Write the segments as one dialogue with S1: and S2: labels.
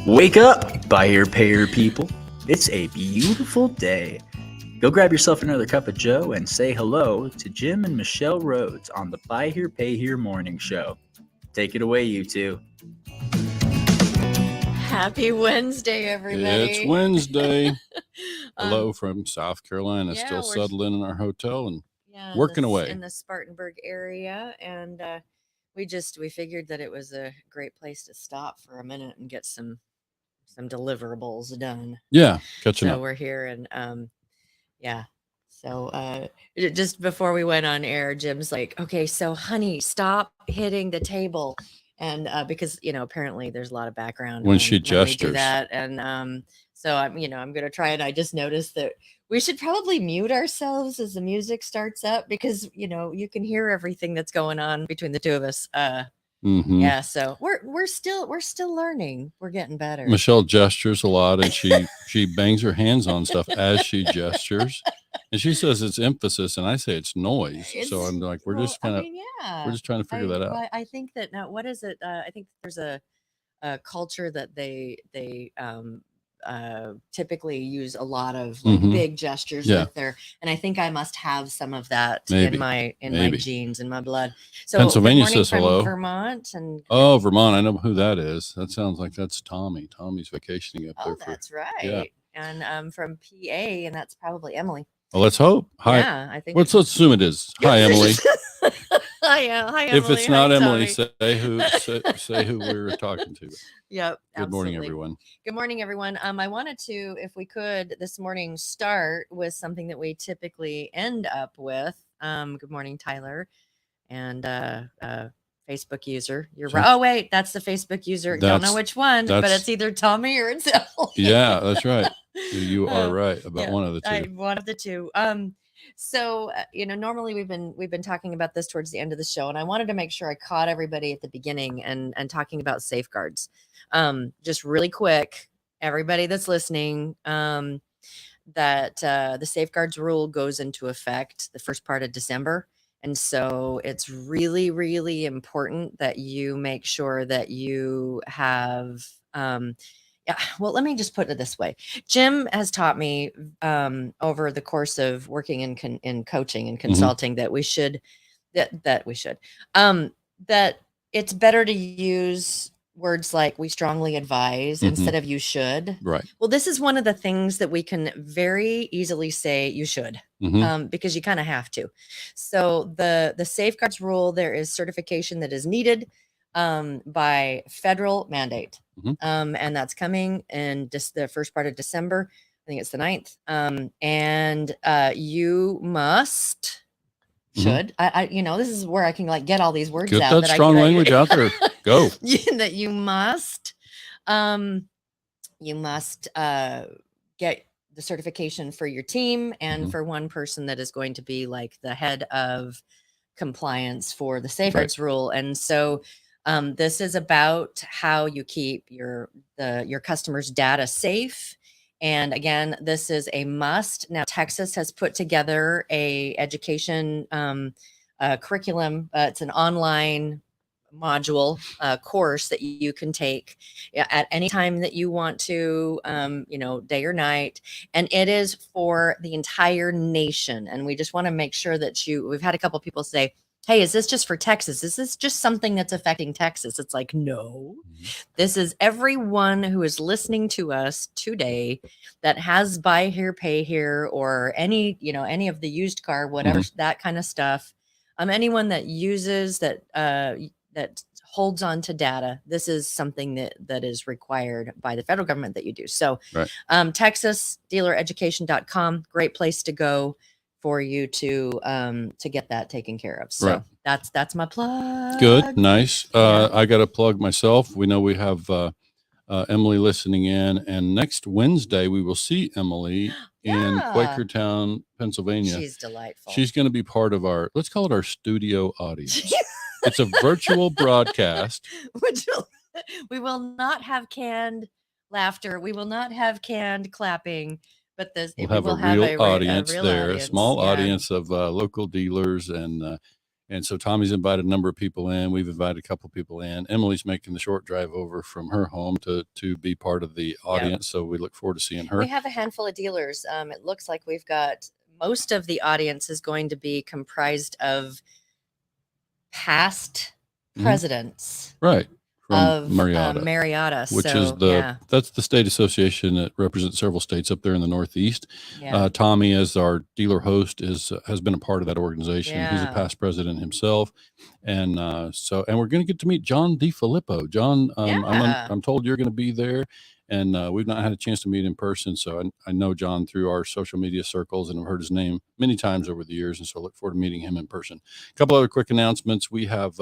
S1: Wake up, buyer payer people. It's a beautiful day. Go grab yourself another cup of joe and say hello to Jim and Michelle Rhodes on the Buy Here Pay Here morning show. Take it away, you two.
S2: Happy Wednesday, everybody.
S3: It's Wednesday. Hello from South Carolina.
S2: yeah,
S3: Still
S2: we're-
S3: settling in our hotel and
S2: yeah,
S3: working away.
S2: in the Spartanburg area, and we figured that it was a great place to stop for a minute and get some deliverables done.
S3: yeah, catching
S2: So
S3: up.
S2: we're here, and yeah. So just before we went on air, Jim's like, "Okay, so honey, stop hitting the table." And because apparently there's a lot of background
S3: When she
S2: we do
S3: gestures.
S2: that, and so I'm gonna try. And I just noticed that we should probably mute ourselves as the music starts up because you can hear everything that's going on between the two of us.
S3: Mhm.
S2: Yeah, so we're still learning. We're getting better.
S3: Michelle gestures a lot and she bangs her hands on stuff as she gestures. And she says it's emphasis and I say it's noise. So I'm like, we're just kind of we're just trying to figure that out.
S2: I think that now, what is it? I think there's a culture that they typically use a lot of big gestures with their, and I think I must have some of that in my genes, in my blood. So
S3: Pennsylvania
S2: good morning
S3: says
S2: from
S3: hello.
S2: Vermont and
S3: Oh, Vermont. I know who that is. That sounds like that's Tommy. Tommy's vacationing up there.
S2: that's right.
S3: Yeah.
S2: And from PA, and that's probably Emily.
S3: Well, let's hope. Hi.
S2: Yeah, I think.
S3: Let's assume it is. Hi, Emily.
S2: Hi, Emily.
S3: If it's not
S2: Hi,
S3: Emily,
S2: Tommy.
S3: say who we're talking to.
S2: Yep.
S3: Good morning,
S2: absolutely.
S3: everyone.
S2: Good morning, everyone. I wanted to, if we could, this morning start with something that we typically end up with. Good morning, Tyler, and Facebook user. You're right. Oh wait, that's the Facebook user. Don't know which one, but it's either Tommy or it's Ellie.
S3: Yeah, that's right. You are right about one of the two.
S2: One of the two. So normally we've been talking about this towards the end of the show, and I wanted to make sure I caught everybody at the beginning and talking about safeguards. Just really quick, everybody that's listening, that the safeguards rule goes into effect the first part of December. And so it's really, really important that you make sure that you have, well, let me just put it this way. Jim has taught me over the course of working in coaching and consulting that that it's better to use words like "we strongly advise" instead of "you should."
S3: Right.
S2: Well, this is one of the things that we can very easily say "you should," because you kind of have to. So the safeguards rule, there is certification that is needed by federal mandate, and that's coming in the first part of December. I think it's the 9th, and you must. Should I this is where I can get all these words
S3: Get
S2: out.
S3: that strong language out there. Go.
S2: That you must get the certification for your team and for one person that is going to be like the head of compliance for the safeguards rule. And so this is about how you keep your customers' data safe. And again, this is a must. Now, Texas has put together a education curriculum. It's an online module course that you can take at any time that you want to, day or night. And it is for the entire nation. And we just want to make sure that we've had a couple of people say, hey, is this just for Texas? Is this just something that's affecting Texas? It's like, no, this is everyone who is listening to us today that has buy here, pay here, or any of the used car, whatever, that kind of stuff. Anyone that uses that holds on to data, this is something that is required by the federal government that you do. So Texas dealereducation.com, great place to go for you to get that taken care of. So that's my plug.
S3: Good. Nice. I got to plug myself. We know we have Emily listening in, and next Wednesday we will see Emily in Quakertown, Pennsylvania.
S2: She's delightful.
S3: She's going to be part of let's call it our studio audience. It's a virtual broadcast.
S2: We will not have canned laughter. We will not have canned clapping. But
S3: we'll have a real audience there, a small audience of local dealers and And so Tommy's invited a number of people in. We've invited a couple of people in. Emily's making the short drive over from her home to be part of the audience. So we look forward to seeing her.
S2: We have a handful of dealers. It looks like we've got most of the audience is going to be comprised of past presidents.
S3: Right. From
S2: of
S3: Marietta, which is that's the state association that represents several states up there in the Northeast. Tommy, as our dealer host, has been a part of that organization. He's a past president himself, and we're going to get to meet John DeFilippo. John, I'm told you're going to be there, and we've not had a chance to meet in person. So I know John through our social media circles, and I've heard his name many times over the years, and so I look forward to meeting him in person. A couple other quick announcements. We have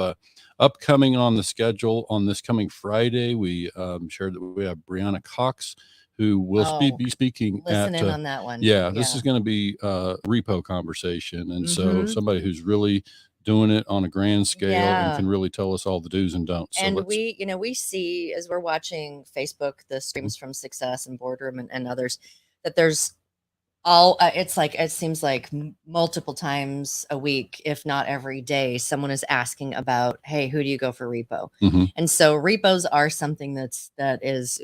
S3: upcoming on the schedule on this coming Friday. We shared that we have Brianna Cox, who will be speaking
S2: listen
S3: at
S2: in on that one.
S3: This is going to be a repo conversation, and so somebody who's really doing it on a grand scale and can really tell us all the do's and don'ts. So
S2: and we see as we're watching Facebook, the streams from Success and Boardroom and others, that there's it seems like multiple times a week, if not every day, someone is asking about, hey, who do you go for repo? And so repos are something that is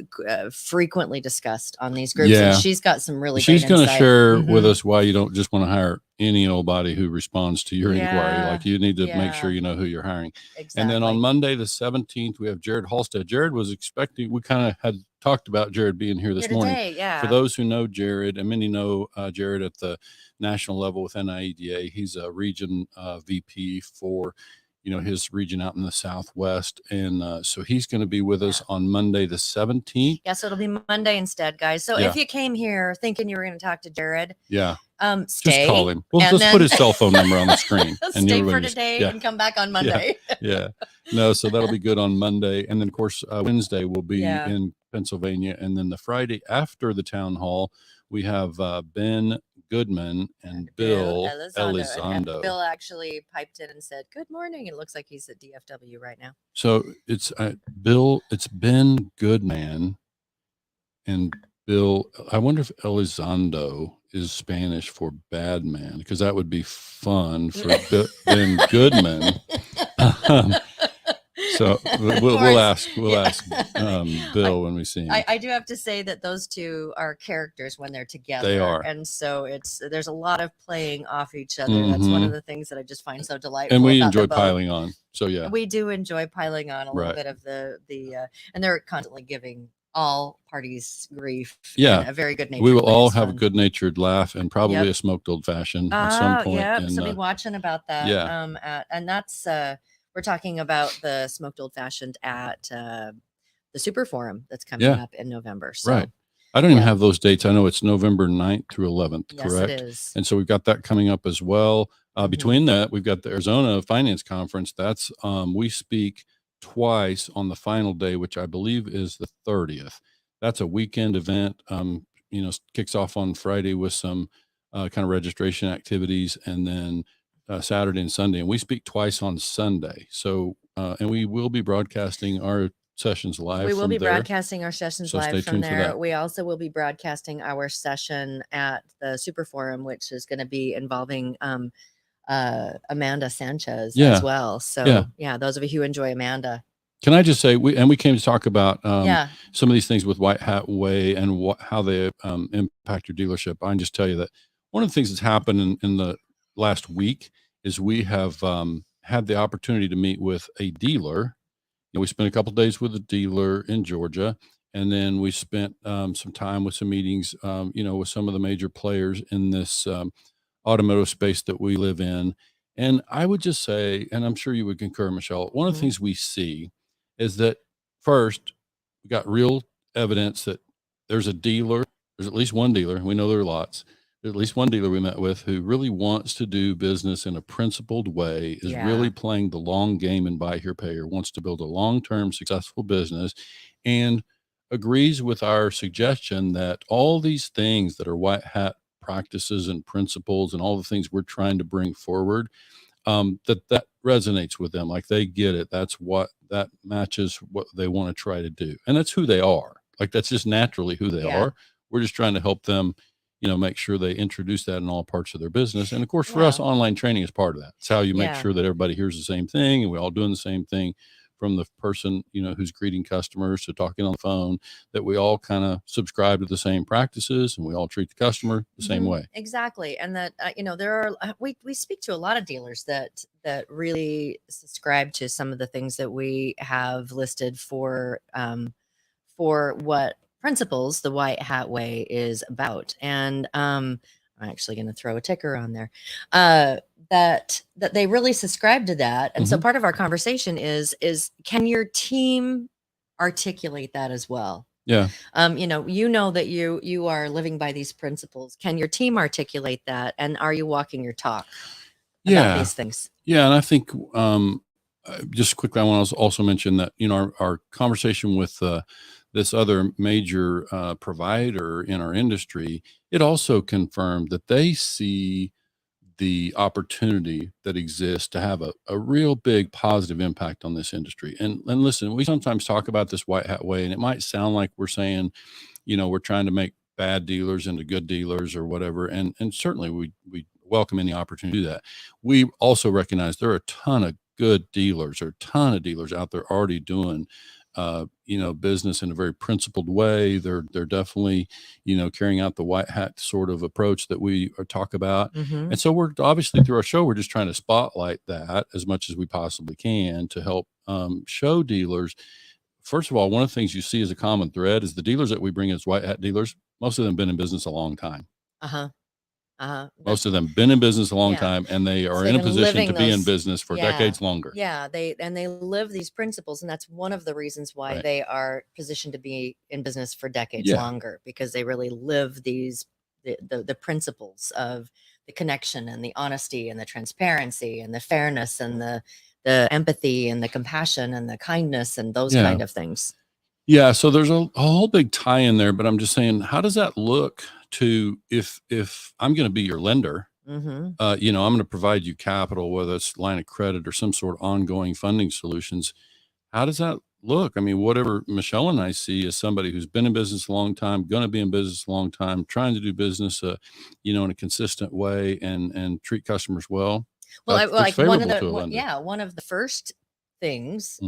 S2: frequently discussed on these groups. And she's got some really
S3: she's
S2: going to
S3: share with us why you don't just want to hire any old body who responds to your inquiry. Like you need to make sure you know who you're hiring. Exactly. And then on Monday the 17th, we have Jared Halstead. Jared was expecting, we kind of had talked about Jared being here this morning. For those who know Jared, and many know Jared at the national level with NIEDA, he's a region VP for his region out in the Southwest. And so he's going to be with us on Monday, the 17th.
S2: So it'll be Monday instead, guys. So if you came here thinking you were going to talk to Jared, stay.
S3: Just call him. Well, just put his cell phone number on the screen.
S2: And stay for today and come back on Monday.
S3: No, so that'll be good on Monday. And then, of course, Wednesday we'll be in Pennsylvania. And then the Friday after the town hall, we have Ben Goodman and Bill Elizondo.
S2: And Bill actually piped in and said, good morning. It looks like he's at DFW right now.
S3: So it's it's Ben Goodman and Bill. I wonder if Elizondo is Spanish for bad man, because that would be fun for Ben Goodman. So we'll ask Bill when we see him.
S2: I do have to say that those two are characters when they're together.
S3: They are.
S2: And so there's a lot of playing off each other. That's one of the things that I just find so delightful.
S3: And we enjoy piling on. So
S2: we do enjoy piling on a little bit of the and they're constantly giving all parties grief. In a very good nature.
S3: We will all have a good natured laugh and probably a smoked old fashioned at some point.
S2: And, so be watching about that. And that's we're talking about the smoked old fashioned at the Super Forum that's coming up in November. So,
S3: I don't even have those dates. I know it's November 9th through 11th, correct?
S2: Yes, it is.
S3: And so we've got that coming up as well. Between that, we've got the Arizona Finance Conference. That's we speak twice on the final day, which I believe is the 30th. That's a weekend event. Kicks off on Friday with some kind of registration activities, and then Saturday and Sunday, and we speak twice on Sunday. So, and we will be broadcasting our sessions live.
S2: We will be broadcasting our sessions live from there. We also will be broadcasting our session at the Super Forum, which is going to be involving Amanda Sanchez as well. So, those of you who enjoy Amanda.
S3: Can I just say, we came to talk about some of these things with White Hat Way and how they impact your dealership. I can just tell you that one of the things that's happened in the last week is we have had the opportunity to meet with a dealer. We spent a couple of days with a dealer in Georgia, and then we spent some time with some meetings, with some of the major players in this automotive space that we live in. And I would just say, and I'm sure you would concur, Michelle, one of the things we see is that first, we got real evidence that there's at least one dealer, we know there are lots, at least one dealer we met with who really wants to do business in a principled way, is really playing the long game and buy here, pay here, wants to build a long-term successful business, and agrees with our suggestion that all these things that are white hat practices and principles and all the things we're trying to bring forward, that resonates with them. Like they get it. That matches what they want to try to do. And that's who they are. Like that's just naturally who they are. We're just trying to help them make sure they introduce that in all parts of their business. And of course, for us, online training is part of that. It's how you make sure that everybody hears the same thing and we're all doing the same thing, from the person, who's greeting customers to talking on the phone, that we all kind of subscribe to the same practices and we all treat the customer the same way.
S2: Exactly. And that, there are, we speak to a lot of dealers that really subscribe to some of the things that we have listed for what principles the White Hat Way is about. And I'm actually going to throw a ticker on there, that they really subscribe to that. And so part of our conversation is can your team articulate that as well?
S3: Yeah.
S2: That you are living by these principles. Can your team articulate that? And are you walking your talk about these things?
S3: Yeah. And I think, just quickly, I want to also mention that, our conversation with, this other major provider in our industry, it also confirmed that they see the opportunity that exists to have a real big positive impact on this industry. And listen, we sometimes talk about this White Hat Way, and it might sound like we're saying, we're trying to make bad dealers into good dealers or whatever. And certainly we welcome any opportunity to do that. We also recognize there are a ton of good dealers, or a ton of dealers out there already doing business in a very principled way. They're definitely, carrying out the white hat sort of approach that we talk about. And so we're obviously, through our show, we're just trying to spotlight that as much as we possibly can to help show dealers. First of all, one of the things you see as a common thread is the dealers that we bring as white hat dealers, most of them have been in business a long time. Most of them been in business a long time, and they are in a position to be in business for decades longer.
S2: Yeah, they live these principles, and that's one of the reasons why they are positioned to be in business for decades longer, because they really live these the principles of the connection and the honesty and the transparency and the fairness and the empathy and the compassion and the kindness and those kind of things.
S3: Yeah, so there's a whole big tie in there, but I'm just saying, how does that look to if I'm going to be your lender, I'm going to provide you capital, whether it's line of credit or some sort of ongoing funding solutions. How does that look? I mean, whatever Michelle and I see as somebody who's been in business a long time, going to be in business a long time, trying to do business, in a consistent way and treat customers well.
S2: Well, like one of the first things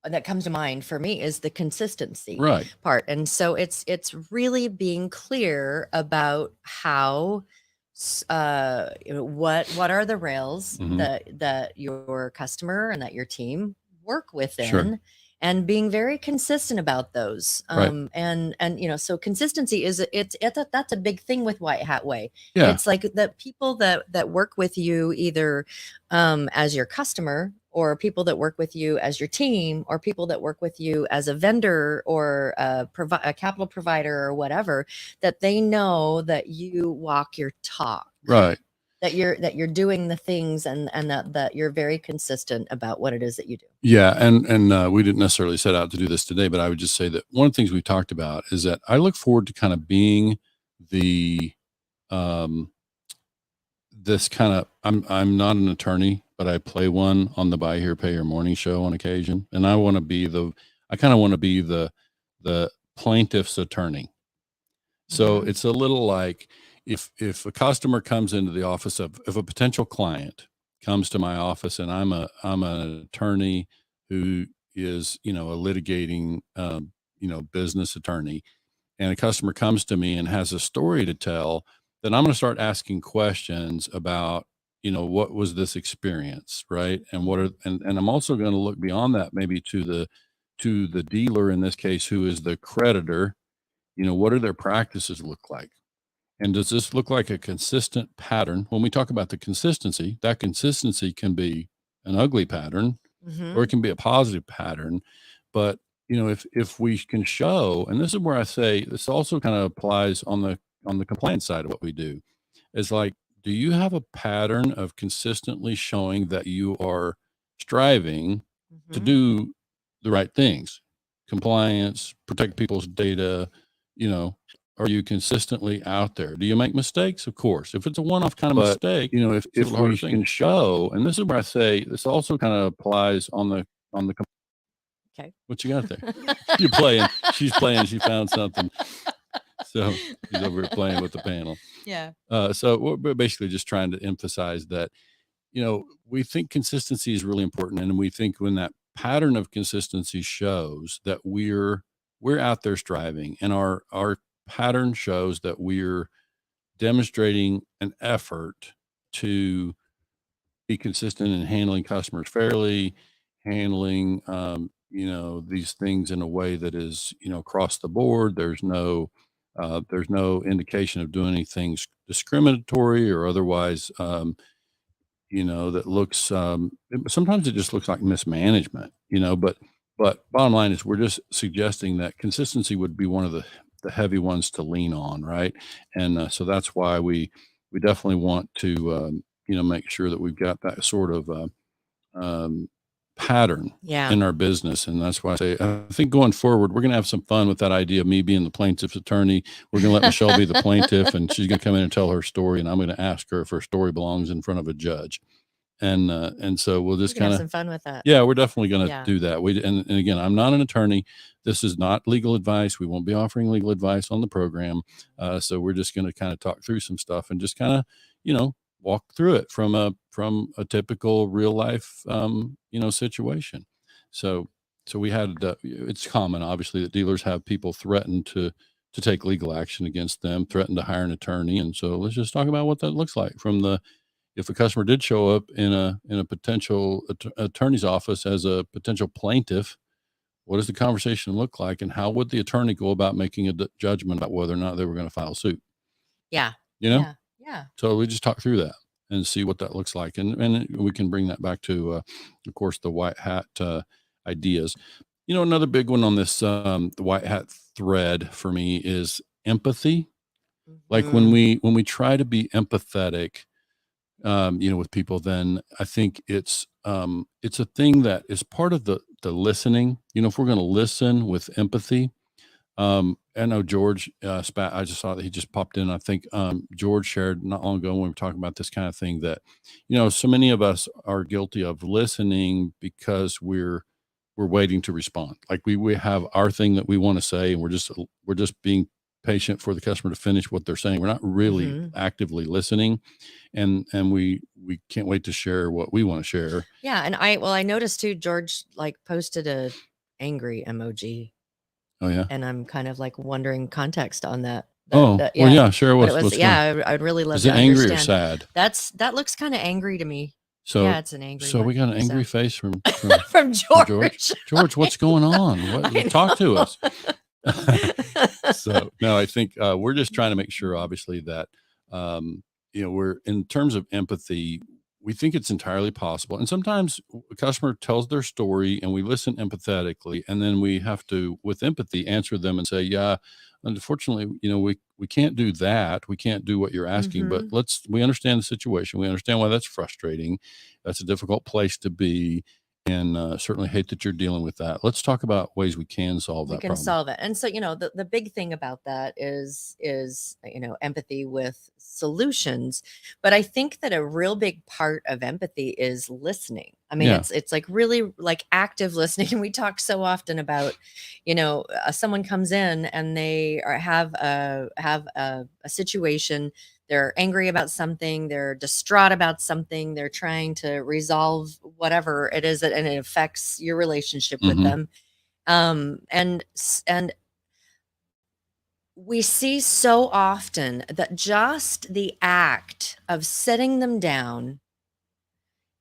S2: that comes to mind for me is the consistency part. And so it's really being clear about how, what are the rails that your customer and that your team work within, and being very consistent about those. And so consistency that's a big thing with White Hat Way. It's like the people that work with you either as your customer, or people that work with you as your team, or people that work with you as a vendor or a capital provider or whatever, that they know that you walk your talk, that you're doing the things and that you're very consistent about what it is that you do.
S3: Yeah. And we didn't necessarily set out to do this today, but I would just say that one of the things we talked about is that I look forward to kind of being the, this kind of, I'm not an attorney, but I play one on the Buy Here, Pay Here morning show on occasion. And I kind of want to be the plaintiff's attorney. So it's a little like if a customer comes into the office if a potential client comes to my office and I'm an attorney who is, a litigating, business attorney, and a customer comes to me and has a story to tell, then I'm going to start asking questions about, what was this experience, right? And and I'm also going to look beyond that, maybe to the dealer in this case, who is the creditor. What do their practices look like? And does this look like a consistent pattern? When we talk about the consistency, that consistency can be an ugly pattern, or it can be a positive pattern. But, if we can show, and this is where I say this also kind of applies on the compliance side of what we do, is like, do you have a pattern of consistently showing that you are striving to do the right things? Compliance, protect people's data, are you consistently out there? Do you make mistakes? Of course. If it's a one-off kind of mistake, if we can show, and this is where I say this also kind of applies on the
S2: Okay.
S3: What you got there? She's playing. She found something. So she's over here playing with the panel.
S2: Yeah.
S3: So we're basically just trying to emphasize that, we think consistency is really important. And we think when that pattern of consistency shows that we're out there striving, and our pattern shows that we're demonstrating an effort to be consistent in handling customers fairly, handling, these things in a way that is, across the board. There's no indication of doing anything discriminatory or otherwise, that looks, sometimes it just looks like mismanagement, but bottom line is we're just suggesting that consistency would be one of the heavy ones to lean on. Right. And so that's why we definitely want to, make sure that we've got that sort of, pattern in our business. And that's why I say, I think going forward, we're going to have some fun with that idea of me being the plaintiff's attorney. We're going to let Michelle be the plaintiff, and she's going to come in and tell her story. And I'm going to ask her if her story belongs in front of a judge. And so we'll just kind of
S2: have some fun with that.
S3: Yeah, we're definitely going to do that. And again, I'm not an attorney. This is not legal advice. We won't be offering legal advice on the program. So we're just going to kind of talk through some stuff and just kind of, walk through it from a typical real life, situation. So we had, it's common, obviously, that dealers have people threaten to take legal action against them, threaten to hire an attorney. And so let's just talk about what that looks like if a customer did show up in a potential attorney's office as a potential plaintiff. What does the conversation look like, and how would the attorney go about making a judgment about whether or not they were going to file suit?
S2: Yeah.
S3: Yeah.
S2: Yeah.
S3: So we just talk through that and see what that looks like. And we can bring that back to, of course, the white hat ideas. Another big one on this, the white hat thread for me is empathy. Mm-hmm. Like when we try to be empathetic, with people, then I think it's a thing that is part of the listening. If we're going to listen with empathy, I know George Spat, I just saw that he just popped in. I think George shared not long ago when we were talking about this kind of thing that, so many of us are guilty of listening because we're waiting to respond. Like we have our thing that we want to say, and we're just being patient for the customer to finish what they're saying. We're not really actively listening, and we can't wait to share what we want to share.
S2: Yeah. And I noticed too, George posted a angry emoji.
S3: Oh yeah.
S2: And I'm kind of wondering context on that.
S3: Well, yeah, share what's
S2: I would really love
S3: to
S2: understand.
S3: Is it angry or sad?
S2: That looks kind of angry to me.
S3: So
S2: yeah, it's an angry.
S3: So we got an angry face from
S2: George.
S3: George, what's going on? Talk to us. So no, I think we're just trying to make sure, obviously, that we're, in terms of empathy, we think it's entirely possible. And sometimes a customer tells their story and we listen empathetically, and then we have to, with empathy, answer them and say, yeah, unfortunately, we can't do that. We can't do what you're asking, but we understand the situation. We understand why that's frustrating. That's a difficult place to be. And certainly hate that you're dealing with that. Let's talk about ways we can solve that problem.
S2: Solve it. And so, the big thing about that is empathy with solutions. But I think that a real big part of empathy is listening. I mean, it's really active listening. We talk so often about, someone comes in and they have a situation. They're angry about something, they're distraught about something, they're trying to resolve whatever it is, and it affects your relationship with them. And we see so often that just the act of sitting them down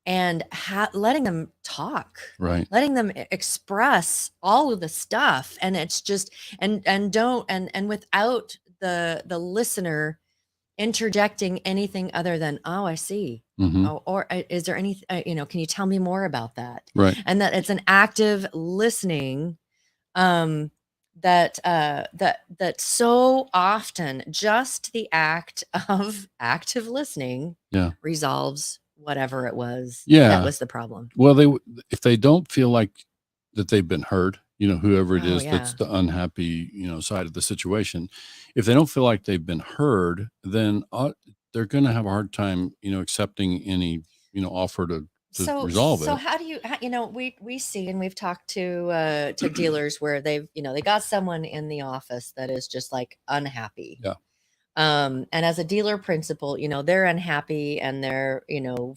S2: and letting them talk,
S3: right,
S2: letting them express all of the stuff, and it's just and without the listener interjecting anything other than, oh, I see. Or is there any, can you tell me more about that?
S3: Right.
S2: And that it's an active listening, that so often just the act of active listening resolves whatever it was that was the problem.
S3: Well, if they don't feel like that they've been heard, whoever it is that's the unhappy, side of the situation, if they don't feel like they've been heard, then they're going to have a hard time, accepting any, offer to resolve
S2: so
S3: it.
S2: how do you, we see, and we've talked to dealers where they've, they got someone in the office that is just like unhappy.
S3: Yeah.
S2: And as a dealer principal, they're unhappy and they're,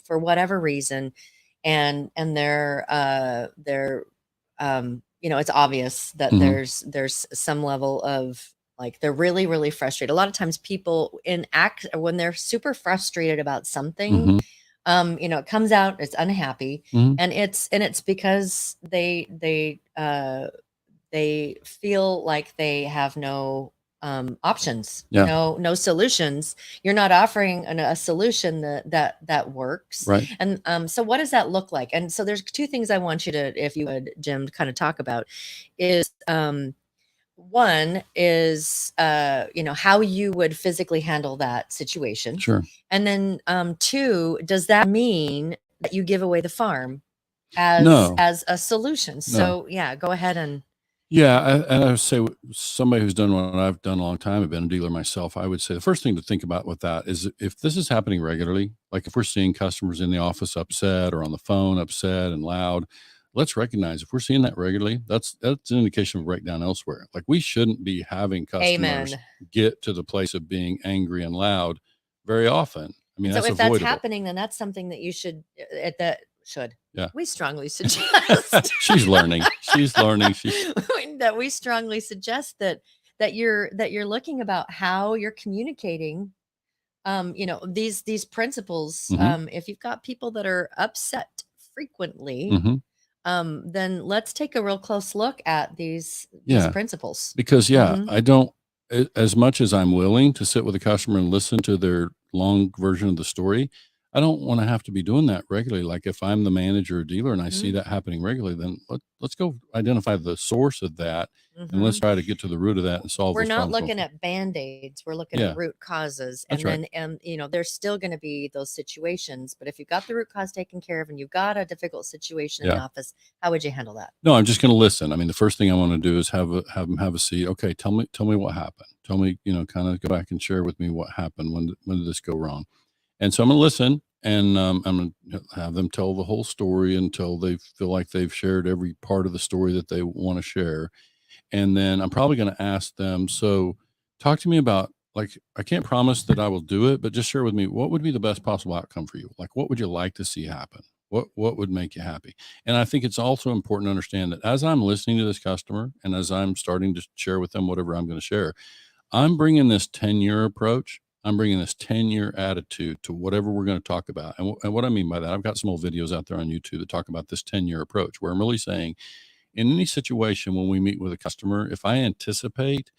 S2: for whatever reason, and they're, it's obvious that there's some level of like, they're really, really frustrated. A lot of times people when they're super frustrated about something, it comes out, it's unhappy, and it's because they feel like they have no options, no solutions. You're not offering a solution that works.
S3: Right.
S2: And so what does that look like? And so there's two things I want you to, if you would, Jim, kind of talk about is, one is, how you would physically handle that situation.
S3: Sure.
S2: And then, two, does that mean that you give away the farm
S3: No.
S2: as a solution? So yeah, go ahead and.
S3: Yeah, and I would say somebody who's done what I've done a long time, I've been a dealer myself, I would say the first thing to think about with that is if this is happening regularly, like if we're seeing customers in the office upset or on the phone upset and loud, let's recognize if we're seeing that regularly, that's an indication of breakdown elsewhere. Like we shouldn't be having customers get to the place of being angry and loud very often. I mean,
S2: so if
S3: avoidable.
S2: That's happening, then that's something that you should
S3: Yeah.
S2: We strongly suggest.
S3: She's learning.
S2: That we strongly suggest that you're looking about how you're communicating, these principles. If you've got people that are upset frequently, then let's take a real close look at these principles.
S3: Because I don't, as much as I'm willing to sit with a customer and listen to their long version of the story, I don't want to have to be doing that regularly. Like if I'm the manager or dealer and I see that happening regularly, then let's go identify the source of that and let's try to get to the root of that and solve.
S2: We're not looking at band-aids. We're looking at root causes.
S3: That's
S2: and then, there's still going to be those situations, but if you've got the root cause taken care of and you've got a difficult situation in the office, how would you handle that?
S3: No, I'm just going to listen. I mean, the first thing I want to do is have them have a seat. Okay. Tell me what happened. Tell me, kind of go back and share with me what happened. When did this go wrong? And so I'm going to listen and I'm going to have them tell the whole story until they feel like they've shared every part of the story that they want to share. And then I'm probably going to ask them, so talk to me about, like, I can't promise that I will do it, but just share with me, what would be the best possible outcome for you? Like, what would you like to see happen? What would make you happy? And I think it's also important to understand that as I'm listening to this customer and as I'm starting to share with them whatever I'm going to share, I'm bringing this 10-year approach. I'm bringing this 10-year attitude to whatever we're going to talk about. And what I mean by that, I've got some old videos out there on YouTube that talk about this 10-year approach, where I'm really saying in any situation when we meet with a customer, if I anticipate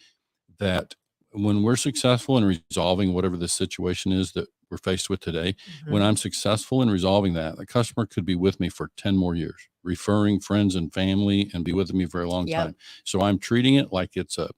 S3: that when we're successful in resolving whatever the situation is that we're faced with today, when I'm successful in resolving that, the customer could be with me for 10 more years, referring friends and family and be with me for a long time. So I'm treating it like it's a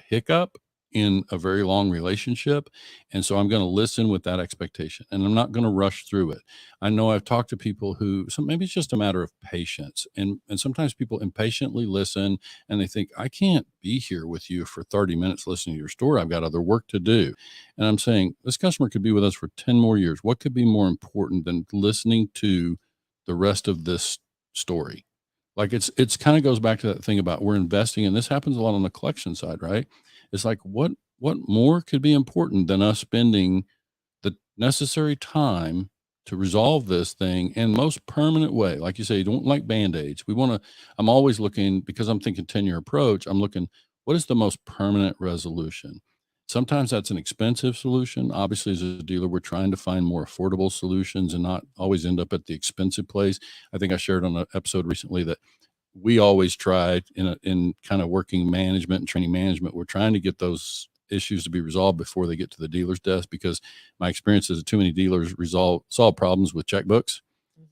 S3: hiccup in a very long relationship. And so I'm going to listen with that expectation and I'm not going to rush through it. I know I've talked to people who, so maybe it's just a matter of patience. And sometimes people impatiently listen and they think, I can't be here with you for 30 minutes listening to your story. I've got other work to do. And I'm saying this customer could be with us for 10 more years. What could be more important than listening to the rest of this story? Like it's kind of goes back to that thing about we're investing, and this happens a lot on the collection side, right? It's like, what more could be important than us spending the necessary time to resolve this thing in most permanent way? Like you say, you don't like Band-Aids. I'm always looking, because I'm thinking 10-year approach, I'm looking, what is the most permanent resolution? Sometimes that's an expensive solution. Obviously, as a dealer, we're trying to find more affordable solutions and not always end up at the expensive place. I think I shared on an episode recently that we always try in kind of working management and training management, we're trying to get those issues to be resolved before they get to the dealer's desk, because my experience is that too many dealers solve problems with checkbooks.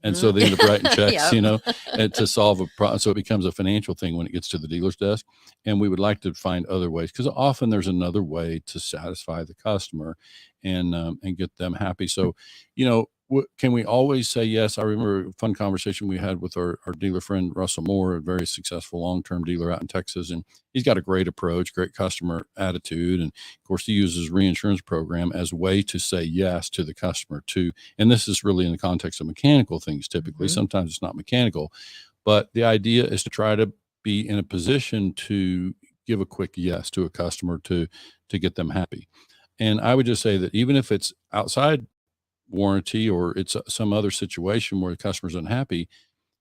S3: And so they end up writing checks, and to solve a problem. So it becomes a financial thing when it gets to the dealer's desk. And we would like to find other ways, because often there's another way to satisfy the customer and get them happy. So, can we always say yes? I remember a fun conversation we had with our dealer friend, Russell Moore, a very successful long-term dealer out in Texas. And he's got a great approach, great customer attitude. And of course, he uses reinsurance program as a way to say yes to the customer too. And this is really in the context of mechanical things. Typically, sometimes it's not mechanical, but the idea is to try to be in a position to give a quick yes to a customer to get them happy. And I would just say that even if it's outside warranty or it's some other situation where the customer's unhappy,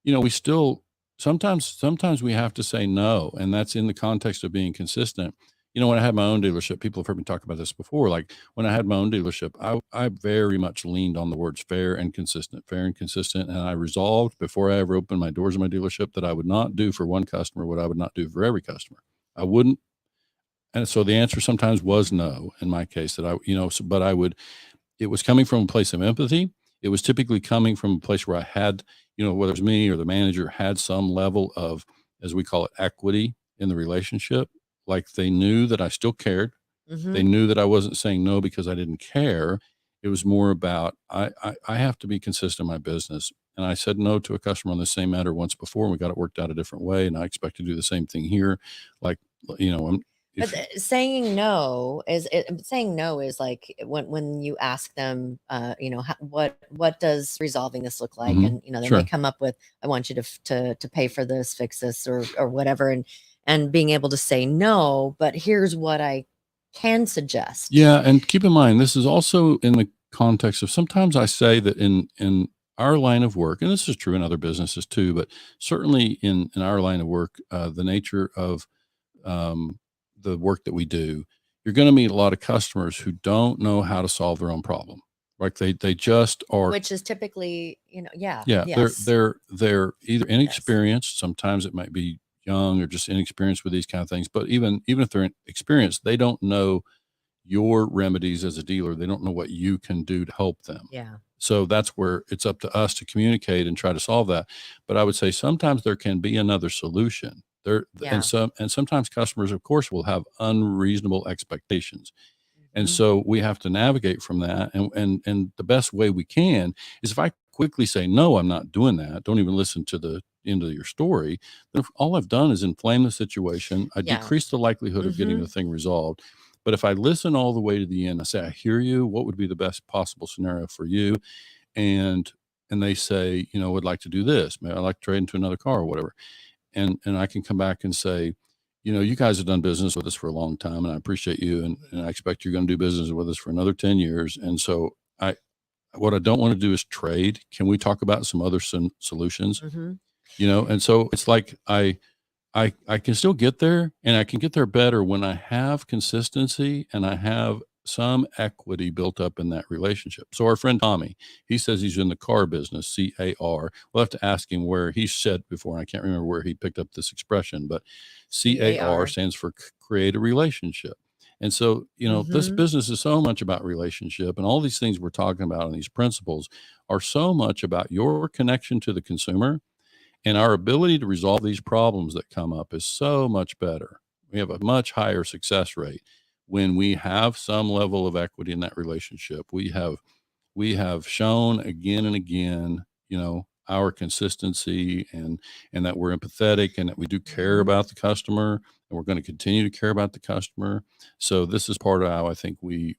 S3: we still sometimes we have to say no, and that's in the context of being consistent. When I had my own dealership, people have heard me talk about this before. Like when I had my own dealership, I very much leaned on the words fair and consistent, and I resolved before I ever opened my doors in my dealership that I would not do for one customer what I would not do for every customer. I wouldn't. And so the answer sometimes was no in my case, that but I would. It was coming from a place of empathy. It was typically coming from a place where I had, whether it's me or the manager, had some level of, as we call it, equity in the relationship. Like they knew that I still cared. They knew that I wasn't saying no because I didn't care. It was more about, I have to be consistent in my business. And I said no to a customer on the same matter once before, and we got it worked out a different way. And I expect to do the same thing here. Like,
S2: saying no is like when you ask them, what does resolving this look like? And they may come up with, I want you to pay for this, fix this, or whatever, and being able to say no, but here's what I can suggest.
S3: Yeah, and keep in mind, this is also in the context of, sometimes I say that in our line of work, and this is true in other businesses too, but certainly in our line of work, the nature of the work that we do, you're going to meet a lot of customers who don't know how to solve their own problem. Like they just are,
S2: which is typically,
S3: yeah,
S2: yes.
S3: they're either inexperienced. Sometimes it might be young or just inexperienced with these kind of things. But even if they're experienced, they don't know your remedies as a dealer. They don't know what you can do to help them.
S2: Yeah.
S3: So that's where it's up to us to communicate and try to solve that. But I would say sometimes there can be another solution there.
S2: Yeah.
S3: And sometimes customers, of course, will have unreasonable expectations. And so we have to navigate from that. And the best way we can is, if I quickly say, no, I'm not doing that, don't even listen to the end of your story, then if all I've done is inflame the situation, I decrease the likelihood of getting the thing resolved. But if I listen all the way to the end, I say, I hear you. What would be the best possible scenario for you? And they say, would like to do this. Maybe I'd like to trade into another car or whatever. And I can come back and say, you guys have done business with us for a long time, and I appreciate you. And I expect you're going to do business with us for another 10 years. And so what I don't want to do is trade. Can we talk about some other solutions? And so it's like, I can still get there, and I can get there better when I have consistency and I have some equity built up in that relationship. So our friend Tommy, he says he's in the car business, CAR. We'll have to ask him where he said before. And I can't remember where he picked up this expression, but CAR stands for create a relationship. And so, this business is so much about relationship, and all these things we're talking about and these principles are so much about your connection to the consumer. And our ability to resolve these problems that come up is so much better. We have a much higher success rate when we have some level of equity in that relationship. We have shown again and again, our consistency and that we're empathetic, and that we do care about the customer, and we're going to continue to care about the customer. So this is part of how I think we're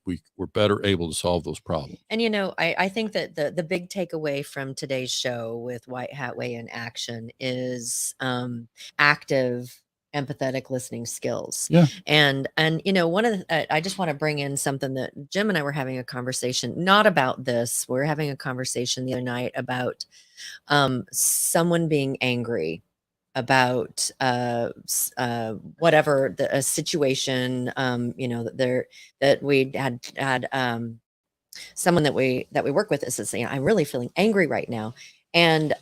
S3: better able to solve those problems.
S2: And, I think that the big takeaway from today's show with White Hat Way in action is active, empathetic listening skills.
S3: Yeah.
S2: And one of the, I just want to bring in something that Jim and I were having a conversation, not about this. We're having a conversation the other night about someone being angry about whatever a situation, that we had someone that we work with is saying, I'm really feeling angry right now. And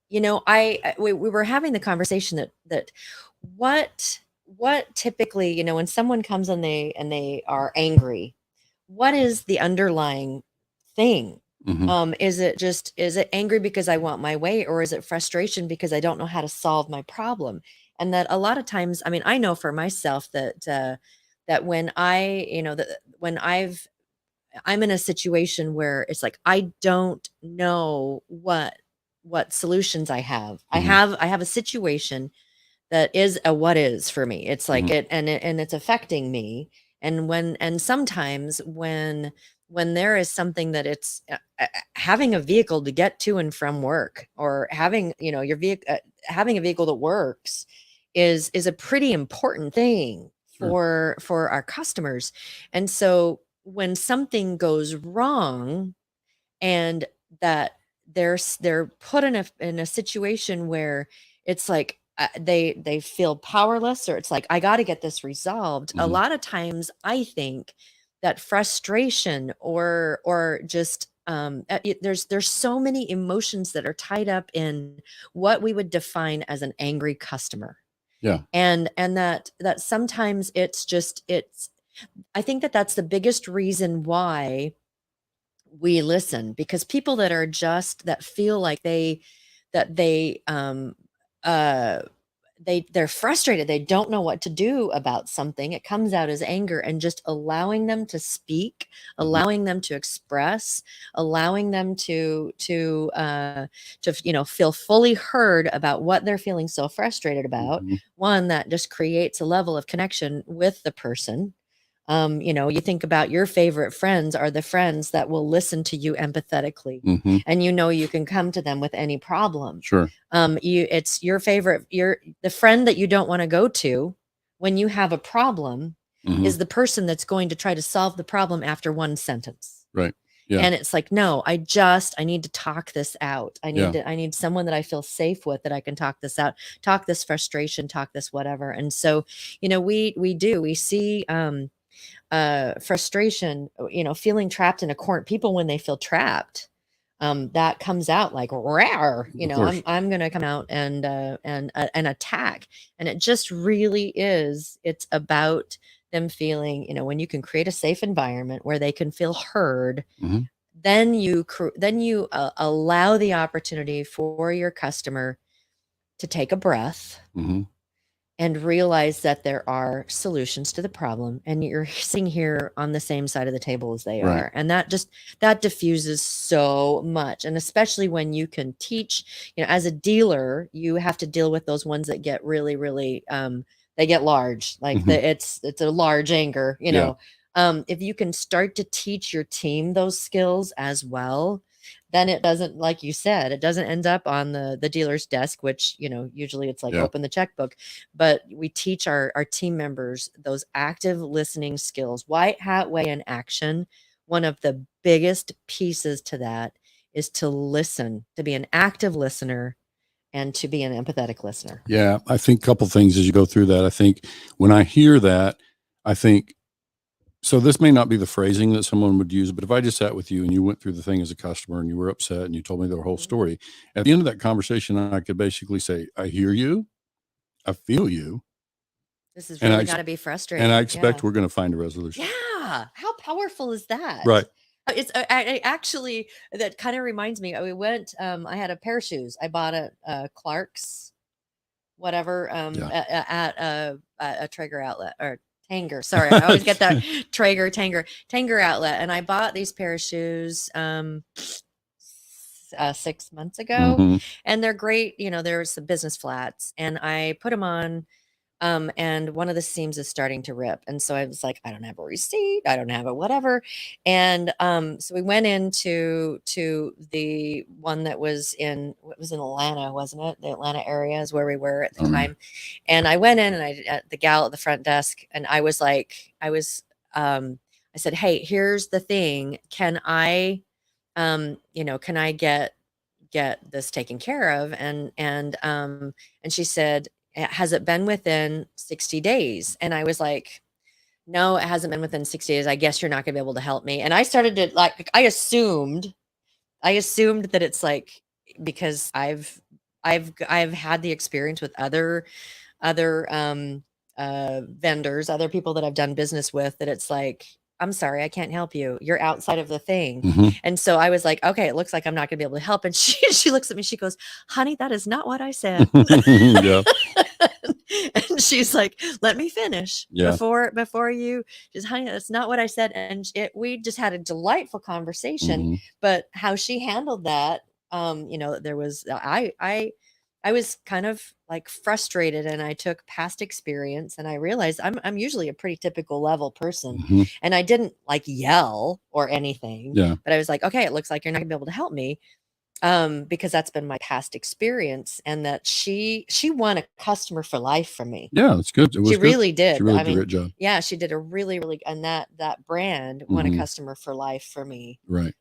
S2: we were having the conversation that what typically, when someone comes and they are angry, what is the underlying thing? Is it angry because I want my way, or is it frustration because I don't know how to solve my problem? And that a lot of times, I know for myself that when when I've I'm in a situation where it's like, I don't know what solutions I have. I have a situation that is a what is for me. It's like and it's affecting me. And sometimes when there is something that it's having a vehicle to get to and from work, or having, your vehicle, having a vehicle that works is a pretty important thing for our customers. And so when something goes wrong, and that they're put in a situation where it's like, they feel powerless, or it's like, I got to get this resolved. A lot of times I think that frustration or just there's so many emotions that are tied up in what we would define as an angry customer.
S3: Yeah.
S2: And that sometimes it's I think that that's the biggest reason why we listen, because people that are just, that feel like they're frustrated, they don't know what to do about something, it comes out as anger, and just allowing them to speak, allowing them to express, allowing them to feel fully heard about what they're feeling so frustrated about. One, that just creates a level of connection with the person. You think about your favorite friends are the friends that will listen to you empathetically, and you can come to them with any problem.
S3: Sure.
S2: It's your favorite, the friend that you don't want to go to when you have a problem is the person that's going to try to solve the problem after one sentence.
S3: Right. Yeah.
S2: And it's like, no, I need to talk this out. I need someone that I feel safe with, that I can talk this out, talk this frustration, talk this whatever. And so, we see, frustration, feeling trapped in a corner. People, when they feel trapped, that comes out like rare, I'm going to come out and attack. And it just really is, it's about them feeling, when you can create a safe environment where they can feel heard, then you allow the opportunity for your customer to take a breath, and realize that there are solutions to the problem, and you're sitting here on the same side of the table as they are. And that diffuses so much. And especially when you can teach, as a dealer, you have to deal with those ones that get really, really, they get large, like it's a large anger, if you can start to teach your team those skills as well, then it doesn't, like you said, it doesn't end up on the dealer's desk, which, usually it's like, open the checkbook. But we teach our team members those active listening skills. White Hat Way in action. One of the biggest pieces to that is to listen, to be an active listener, and to be an empathetic listener.
S3: Yeah. I think a couple things as you go through that. I think when I hear that, I think, so this may not be the phrasing that someone would use, but if I just sat with you and you went through the thing as a customer and you were upset and you told me the whole story, at the end of that conversation, I could basically say, I hear you, I feel you.
S2: This is really got to be frustrating.
S3: And I expect we're going to find a resolution.
S2: Yeah. How powerful is that?
S3: Right.
S2: It's actually, that kind of reminds me, we went, I had a pair of shoes. I bought at Clark's, whatever, at a Traeger outlet, or Tanger. Sorry, I always get that Tanger outlet. And I bought these pair of shoes 6 months ago, and they're great. There's some business flats, and I put them on, and one of the seams is starting to rip. And so I was like, I don't have a receipt, I don't have a whatever. And so we went into the one that was in Atlanta, wasn't it? The Atlanta area is where we were at the time. And I went in, and the gal at the front desk, and I said, hey, here's the thing. Can I get this taken care of? And she said, has it been within 60 days? And I was like, no, it hasn't been within 60 days. I guess you're not gonna be able to help me. And I started to I assumed that it's like, because I've had the experience with other vendors, other people that I've done business with, that it's like, I'm sorry, I can't help you. You're outside of the thing. And so I was like, okay, it looks like I'm not gonna be able to help. And she looks at me, she goes, honey, that is not what I said. And she's like, let me finish before you just, honey, that's not what I said. And we just had a delightful conversation, but how she handled that, there was, I was kind of like frustrated, and I took past experience, and I realized I'm usually a pretty typical level person, and I didn't like yell or anything, but I was like, okay, it looks like you're not gonna be able to help me, because that's been my past experience, and that she won a customer for life from me.
S3: Yeah, that's good.
S2: She really did.
S3: She really did a great job.
S2: Yeah, she did a really, and that brand won a customer for life for me.
S3: Right.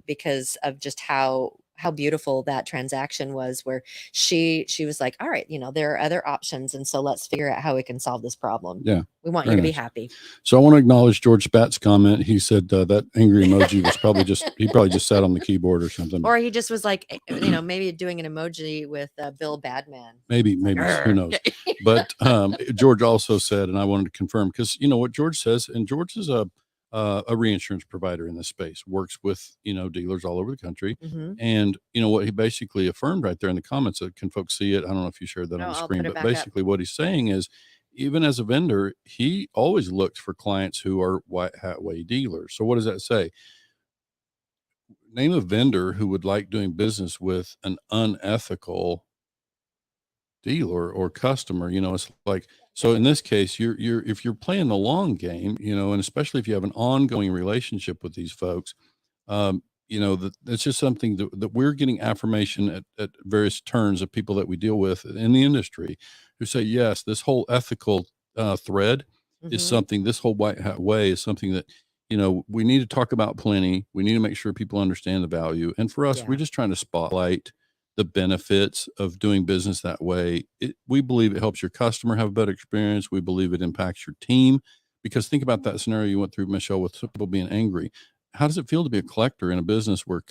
S2: Because of just how beautiful that transaction was, where she was like, all right, there are other options, and so let's figure out how we can solve this problem.
S3: Yeah,
S2: we want you to be happy.
S3: So I want to acknowledge George Spatz's comment. He said that angry emoji was probably he probably just sat on the keyboard or something,
S2: or he just was like, maybe doing an emoji with Bill Badman.
S3: Maybe who knows. But George also said, and I wanted to confirm, because what George says, and George is a reinsurance provider in this space, works with dealers all over the country, and what he basically affirmed right there in the comments, can folks see it? I don't know if you shared that on the screen, but basically what he's saying is, even as a vendor, he always looks for clients who are White Hat Way dealers. So what does that say? Name a vendor who would like doing business with an unethical dealer or customer. It's like, so in this case, if you're playing the long game, and especially if you have an ongoing relationship with these folks, that's just something that we're getting affirmation at various turns of people that we deal with in the industry, who say, yes, this whole ethical thread is something, this whole White Hat Way is something that, we need to talk about plenty. We need to make sure people understand the value. And for us, we're just trying to spotlight the benefits of doing business that way. We believe it helps your customer have a better experience. We believe it impacts your team, because think about that scenario you went through, Michelle, with people being angry. How does it feel to be a collector in a business where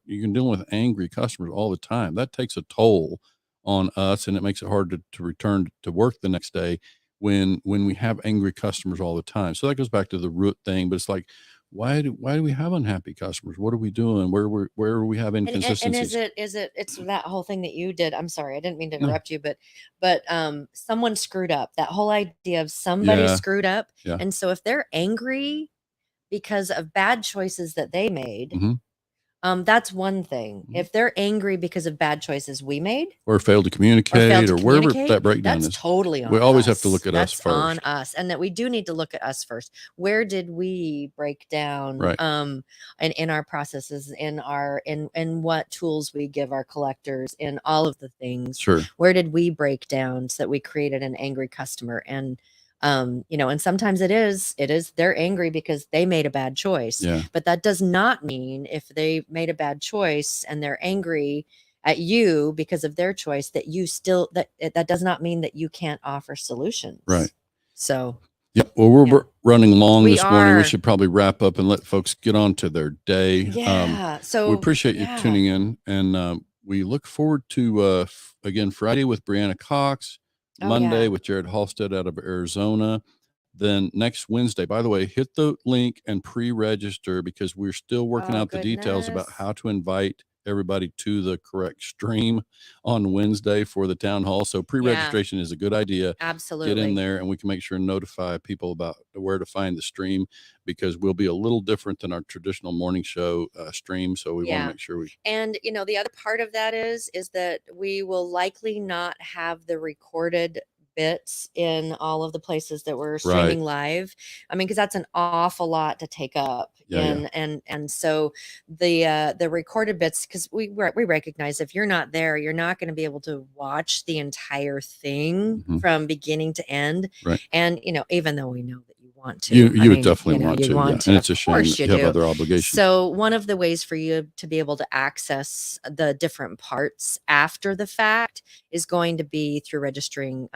S3: you're dealing with angry customers all the time? That takes a toll on us, and it makes it hard to return to work the next day when we have angry customers all the time. So that goes back to the root thing, but it's like, why do we have unhappy customers? What are we doing? Where are we have inconsistencies?
S2: And it's that whole thing that you did. I'm sorry, I didn't mean to interrupt you, but someone screwed up. That whole idea of somebody screwed up. And so if they're angry because of bad choices that they made, that's one thing. If they're angry because of bad choices we made,
S3: or failed to communicate, or wherever that breakdown
S2: that's
S3: is,
S2: totally on us.
S3: We always have to look at us first.
S2: On us, and that we do need to look at us first. Where did we break down?
S3: Right.
S2: And in our processes, in what tools we give our collectors, in all of the things.
S3: Sure.
S2: Where did we break down so that we created an angry customer? And and sometimes it is they're angry because they made a bad choice. But that does not mean, if they made a bad choice and they're angry at you because of their choice, that you still, that does not mean that you can't offer solutions.
S3: Right.
S2: So
S3: well, we're running long this morning. We should probably wrap up and let folks get on to their day. So we appreciate you tuning in, and we look forward to again Friday with Brianna Cox, Monday with Jared Halstead out of Arizona. Then next Wednesday, by the way, hit the link and pre-register, because we're still working out the details about how to invite everybody to the correct stream on Wednesday for the town hall. So pre-registration is a good idea.
S2: Absolutely.
S3: Get in there, and we can make sure and notify people about where to find the stream, because we'll be a little different than our traditional morning show stream. So we want to make sure
S2: and the other part of that is that we will likely not have the recorded bits in all of the places that we're streaming live. I mean, because that's an awful lot to take up. And so the recorded bits, because we recognize if you're not there, you're not going to be able to watch the entire thing from beginning to end.
S3: Right.
S2: And even though we know that you want to,
S3: you would definitely want to. And it's a shame that you have other obligations.
S2: So one of the ways for you to be able to access the different parts after the fact is going to be through registering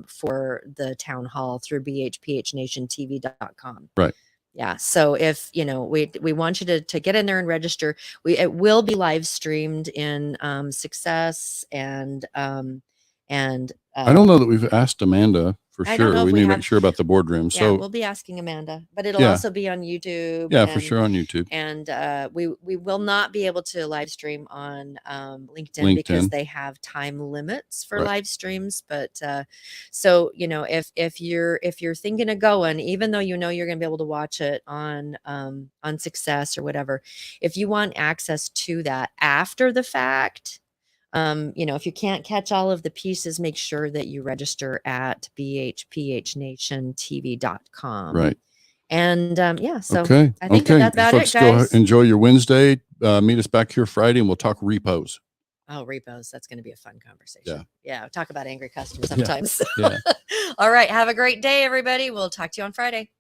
S2: for the town hall through bhphnation.tv.com.
S3: Right.
S2: Yeah. So if, we want you to get in there and register. It will be live streamed in Success and
S3: I don't know that we've asked Amanda for
S2: I don't know
S3: sure.
S2: if
S3: We
S2: we
S3: need to
S2: have-
S3: make sure about the boardroom.
S2: Yeah,
S3: So
S2: we'll be asking Amanda, but it'll
S3: Yeah.
S2: also be on YouTube.
S3: yeah, for
S2: and-
S3: sure on YouTube.
S2: And we will not be able to live stream on LinkedIn because
S3: LinkedIn.
S2: they have time limits for
S3: Right.
S2: live streams. But so if you're thinking of going, even though you're going to be able to watch it on Success or whatever, if you want access to that after the fact, if you can't catch all of the pieces, make sure that you register at bhphnationtv.com.
S3: Right.
S2: And so
S3: Okay.
S2: I think
S3: okay.
S2: that's about
S3: Folks,
S2: it, guys.
S3: go enjoy your Wednesday. Meet us back here Friday and we'll talk repos.
S2: Oh, repos. That's going to be a fun conversation.
S3: Yeah.
S2: Yeah. We'll talk about angry customers
S3: Yeah.
S2: sometimes.
S3: Yeah.
S2: All right. Have a great day, everybody. We'll talk to you on Friday.